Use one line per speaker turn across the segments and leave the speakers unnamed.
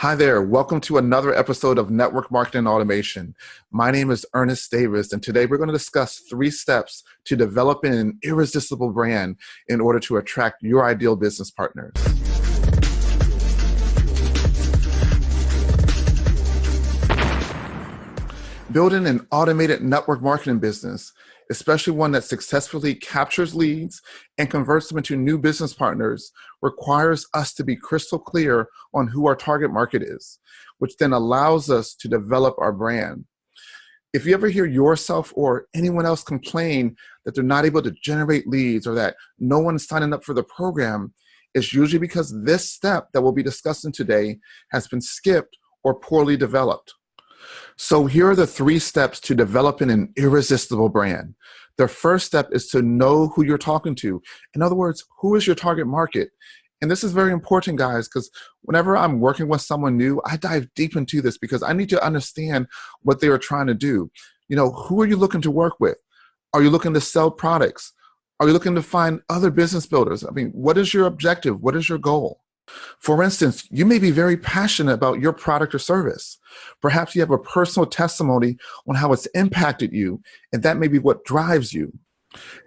Hi there. Welcome to another episode of Network Marketing Automation. My name is Ernest Davis, and today we're going to discuss 3 steps to developing an irresistible brand in order to attract your ideal business partners. Building an automated network marketing business, especially one that successfully captures leads and converts them into new business partners, requires us to be crystal clear on who our target market is, which then allows us to develop our brand. If you ever hear yourself or anyone else complain that they're not able to generate leads or that no one's signing up for the program, it's usually because this step that we'll be discussing today has been skipped or poorly developed. So here are the 3 steps to developing an irresistible brand. The first step is to know who you're talking to. In other words, who is your target market? And this is very important, guys, because whenever I'm working with someone new, I dive deep into this because I need to understand what they are trying to do. Who are you looking to work with? Are you looking to sell products? Are you looking to find other business builders? What is your objective? What is your goal? For instance, you may be very passionate about your product or service. Perhaps you have a personal testimony on how it's impacted you, and that may be what drives you.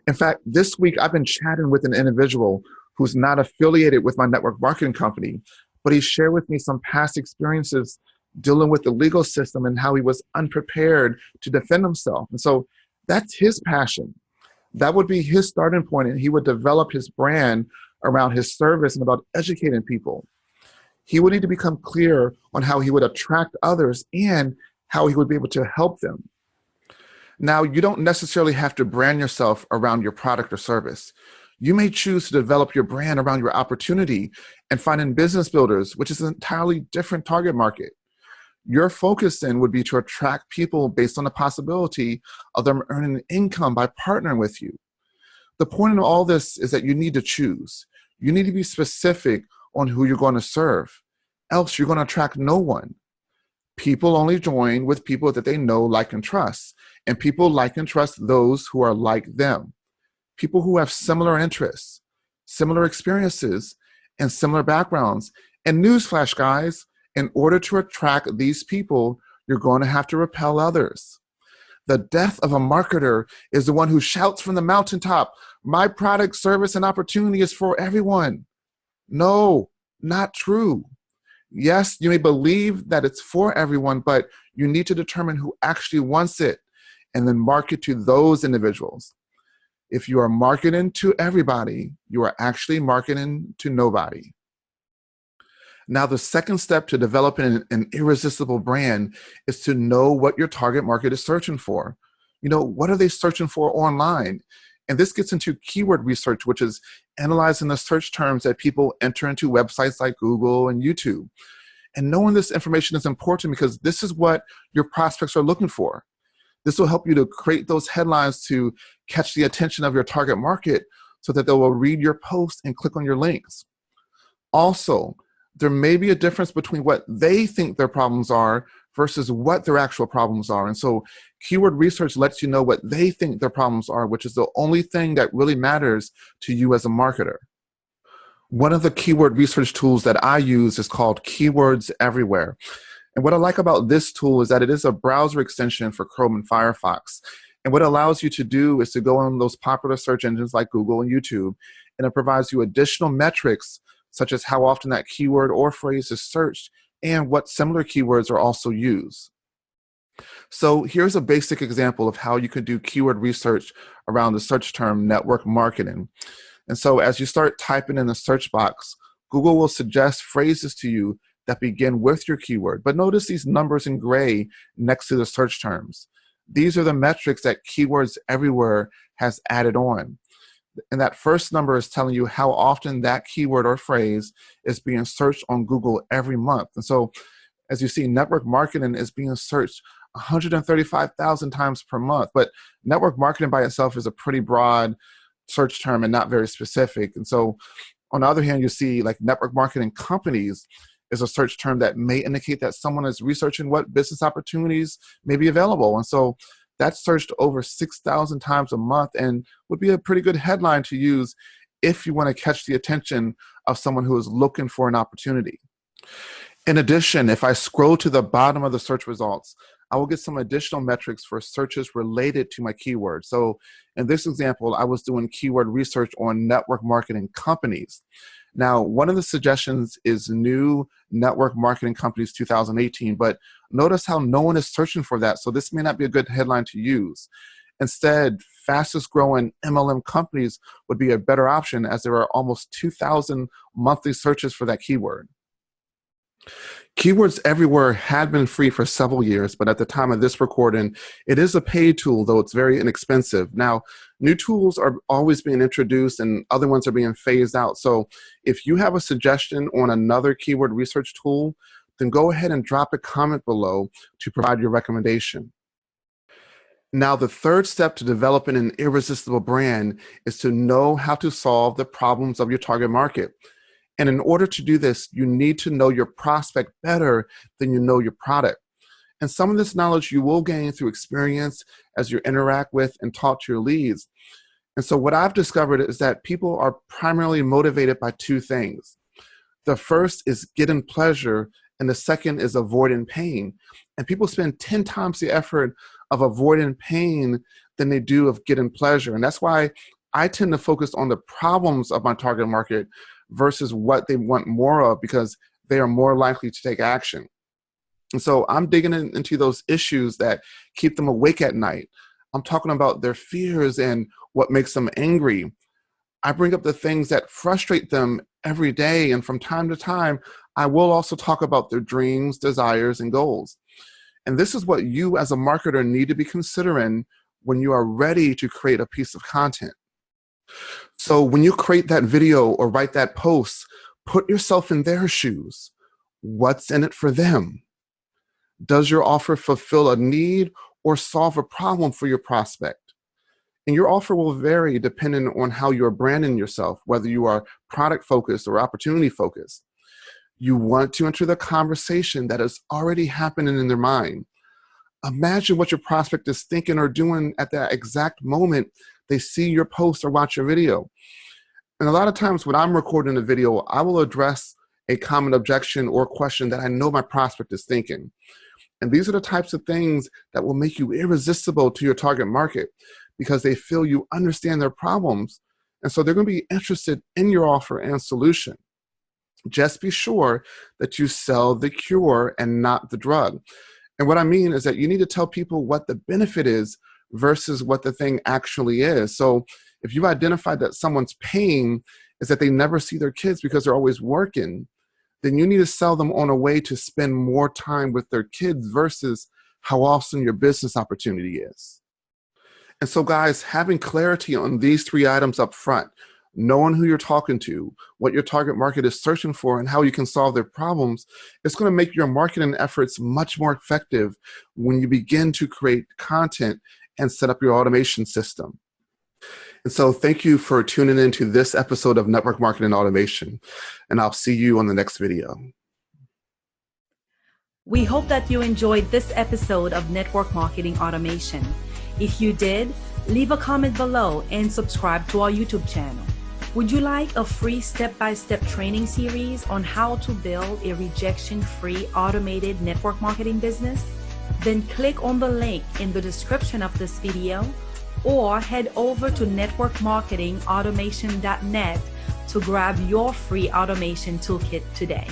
In fact, this week I've been chatting with an individual who's not affiliated with my network marketing company, but he shared with me some past experiences dealing with the legal system and how he was unprepared to defend himself. And so that's his passion. That would be his starting point, and he would develop his brand around his service and about educating people. He would need to become clear on how he would attract others and how he would be able to help them. Now, you don't necessarily have to brand yourself around your product or service. You may choose to develop your brand around your opportunity and finding business builders, which is an entirely different target market. Your focus then would be to attract people based on the possibility of them earning income by partnering with you. The point of all this is that you need to choose. You need to be specific on who you're going to serve. Else you're going to attract no one. People only join with people that they know, like, and trust. And people like and trust those who are like them. People who have similar interests, similar experiences, and similar backgrounds. And newsflash, guys, in order to attract these people, you're going to have to repel others. The death of a marketer is the one who shouts from the mountaintop, "My product, service, and opportunity is for everyone." No, not true. Yes, you may believe that it's for everyone, but you need to determine who actually wants it and then market to those individuals. If you are marketing to everybody, you are actually marketing to nobody. Now, the second step to developing an irresistible brand is to know what your target market is searching for. What are they searching for online? And this gets into keyword research, which is analyzing the search terms that people enter into websites like Google and YouTube. And knowing this information is important because this is what your prospects are looking for. This will help you to create those headlines to catch the attention of your target market so that they will read your post and click on your links. Also, there may be a difference between what they think their problems are versus what their actual problems are. And so keyword research lets you know what they think their problems are, which is the only thing that really matters to you as a marketer. One of the keyword research tools that I use is called Keywords Everywhere. And what I like about this tool is that it is a browser extension for Chrome and Firefox. And what it allows you to do is to go on those popular search engines like Google and YouTube, and it provides you additional metrics such as how often that keyword or phrase is searched and what similar keywords are also used. So here's a basic example of how you could do keyword research around the search term network marketing. And so as you start typing in the search box, Google will suggest phrases to you that begin with your keyword. But notice these numbers in gray next to the search terms. These are the metrics that Keywords Everywhere has added on. And that first number is telling you how often that keyword or phrase is being searched on Google every month. And so, as you see, network marketing is being searched 135,000 times per month. But network marketing by itself is a pretty broad search term and not very specific. And so, on the other hand, you see like network marketing companies is a search term that may indicate that someone is researching what business opportunities may be available. And so, that's searched over 6,000 times a month and would be a pretty good headline to use if you want to catch the attention of someone who is looking for an opportunity. In addition, if I scroll to the bottom of the search results, I will get some additional metrics for searches related to my keyword. So in this example, I was doing keyword research on network marketing companies. Now, one of the suggestions is new network marketing companies 2018, but notice how no one is searching for that. So this may not be a good headline to use. Instead, fastest growing MLM companies would be a better option, as there are almost 2,000 monthly searches for that keyword. Keywords Everywhere had been free for several years, but at the time of this recording, it is a paid tool, though it's very inexpensive. Now, new tools are always being introduced and other ones are being phased out. So if you have a suggestion on another keyword research tool, then go ahead and drop a comment below to provide your recommendation. Now, the third step to developing an irresistible brand is to know how to solve the problems of your target market. And in order to do this, you need to know your prospect better than you know your product. And some of this knowledge you will gain through experience as you interact with and talk to your leads. And so what I've discovered is that people are primarily motivated by two things. The first is getting pleasure, and the second is avoiding pain. And people spend 10 times the effort of avoiding pain than they do of getting pleasure. And that's why I tend to focus on the problems of my target market versus what they want more of, because they are more likely to take action. And so I'm digging into those issues that keep them awake at night. I'm talking about their fears and what makes them angry. I bring up the things that frustrate them every day. And from time to time, I will also talk about their dreams, desires, and goals. And this is what you as a marketer need to be considering when you are ready to create a piece of content. So when you create that video or write that post, put yourself in their shoes. What's in it for them? Does your offer fulfill a need or solve a problem for your prospect? And your offer will vary depending on how you're branding yourself, whether you are product focused or opportunity focused. You want to enter the conversation that is already happening in their mind. Imagine what your prospect is thinking or doing at that exact moment they see your post or watch your video. And a lot of times when I'm recording a video, I will address a common objection or question that I know my prospect is thinking. And these are the types of things that will make you irresistible to your target market, because they feel you understand their problems. And so they're going to be interested in your offer and solution. Just be sure that you sell the cure and not the drug. And what I mean is that you need to tell people what the benefit is versus what the thing actually is. So if you've identified that someone's pain is that they never see their kids because they're always working, then you need to sell them on a way to spend more time with their kids versus how awesome your business opportunity is. And so guys, having clarity on these three items up front, knowing who you're talking to, what your target market is searching for, and how you can solve their problems, it's going to make your marketing efforts much more effective when you begin to create content and set up your automation system. And so thank you for tuning into this episode of Network Marketing Automation, and I'll see you on the next video.
We hope that you enjoyed this episode of Network Marketing Automation. If you did, leave a comment below and subscribe to our YouTube channel. Would you like a free step-by-step training series on how to build a rejection-free automated network marketing business? Then click on the link in the description of this video or head over to networkmarketingautomation.net to grab your free automation toolkit today.